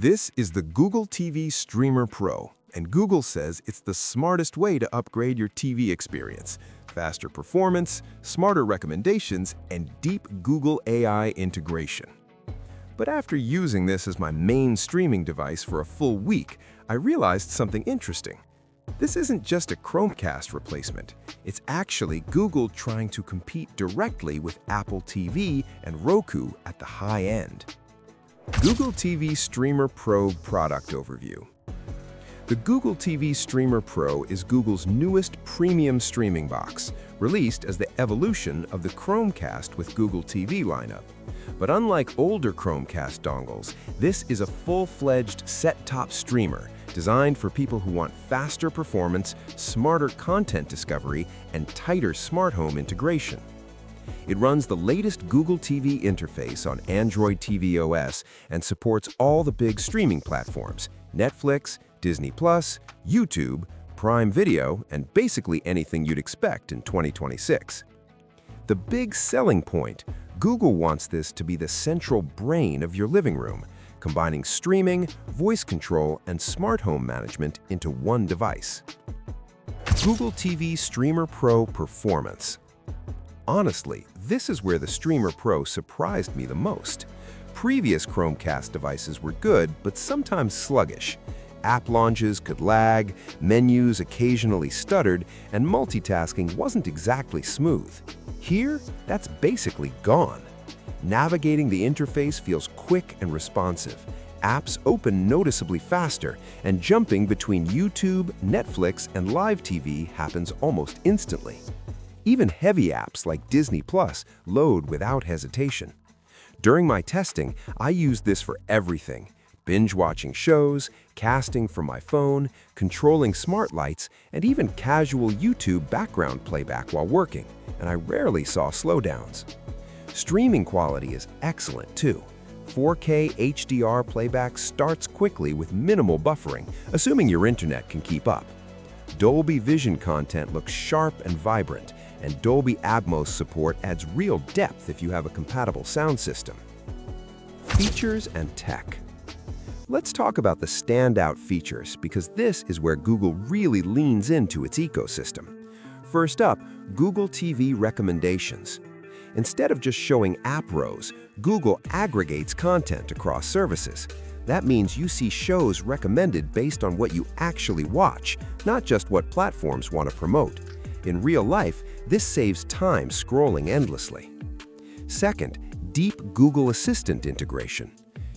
This is the Google TV Streamer Pro, and Google says it's the smartest way to upgrade your TV experience. Faster performance, smarter recommendations, and deep Google AI integration. But after using this as my main streaming device for a full week, I realized something interesting. This isn't just a Chromecast replacement. It's actually Google trying to compete directly with Apple TV and Roku at the high end. Google TV Streamer Pro Product Overview. The Google TV Streamer Pro is Google's newest premium streaming box, released as the evolution of the Chromecast with Google TV lineup. But unlike older Chromecast dongles, this is a full-fledged set-top streamer designed for people who want faster performance, smarter content discovery, and tighter smart home integration. It runs the latest Google TV interface on Android TV OS and supports all the big streaming platforms: Netflix, Disney+, YouTube, Prime Video, and basically anything you'd expect in 2026. The big selling point: Google wants this to be the central brain of your living room, combining streaming, voice control, and smart home management into one device. Google TV Streamer Pro Performance. Honestly, this is where the Streamer Pro surprised me the most. Previous Chromecast devices were good, but sometimes sluggish. App launches could lag, menus occasionally stuttered, and multitasking wasn't exactly smooth. Here, that's basically gone. Navigating the interface feels quick and responsive. Apps open noticeably faster, and jumping between YouTube, Netflix, and live TV happens almost instantly. Even heavy apps like Disney+ load without hesitation. During my testing, I used this for everything: binge-watching shows, casting from my phone, controlling smart lights, and even casual YouTube background playback while working, and I rarely saw slowdowns. Streaming quality is excellent too. 4K HDR playback starts quickly with minimal buffering, assuming your internet can keep up. Dolby Vision content looks sharp and vibrant, and Dolby Atmos support adds real depth if you have a compatible sound system. Features and tech. Let's talk about the standout features, because this is where Google really leans into its ecosystem. First up, Google TV recommendations. Instead of just showing app rows, Google aggregates content across services. That means you see shows recommended based on what you actually watch, not just what platforms want to promote. In real life, this saves time scrolling endlessly. Second, deep Google Assistant integration.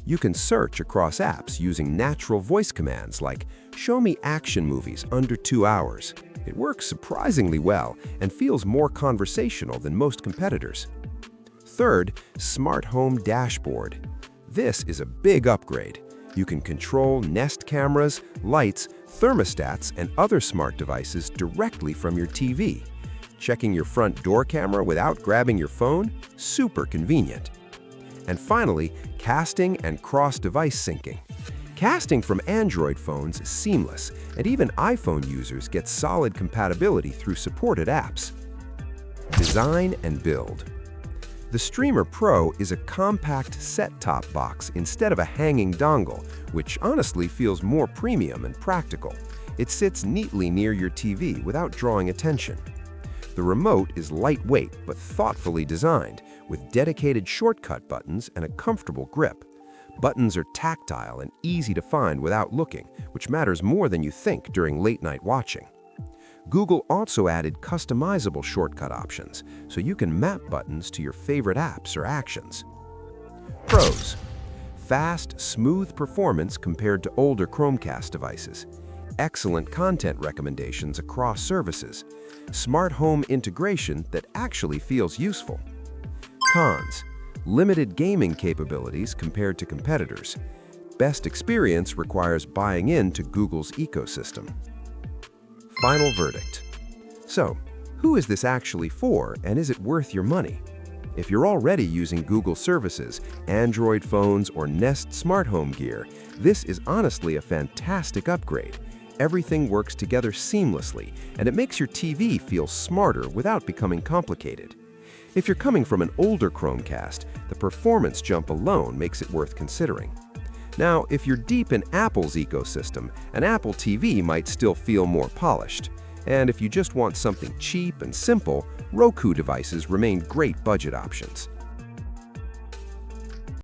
You can search across apps using natural voice commands like "Show me action movies under 2 hours." It works surprisingly well and feels more conversational than most competitors. Third, Smart Home Dashboard. This is a big upgrade. You can control Nest cameras, lights, thermostats, and other smart devices directly from your TV. Checking your front door camera without grabbing your phone? Super convenient. And finally, casting and cross-device syncing. Casting from Android phones is seamless, and even iPhone users get solid compatibility through supported apps. Design and build. The Streamer Pro is a compact set-top box instead of a hanging dongle, which honestly feels more premium and practical. It sits neatly near your TV without drawing attention. The remote is lightweight but thoughtfully designed, with dedicated shortcut buttons and a comfortable grip. Buttons are tactile and easy to find without looking, which matters more than you think during late-night watching. Google also added customizable shortcut options, so you can map buttons to your favorite apps or actions. Pros: fast, smooth performance compared to older Chromecast devices. Excellent content recommendations across services. Smart home integration that actually feels useful. Cons: limited gaming capabilities compared to competitors. Best experience requires buying into Google's ecosystem. Final verdict. So, who is this actually for, and is it worth your money? If you're already using Google services, Android phones, or Nest smart home gear, this is honestly a fantastic upgrade. Everything works together seamlessly, and it makes your TV feel smarter without becoming complicated. If you're coming from an older Chromecast, the performance jump alone makes it worth considering. Now, if you're deep in Apple's ecosystem, an Apple TV might still feel more polished. And if you just want something cheap and simple, Roku devices remain great budget options.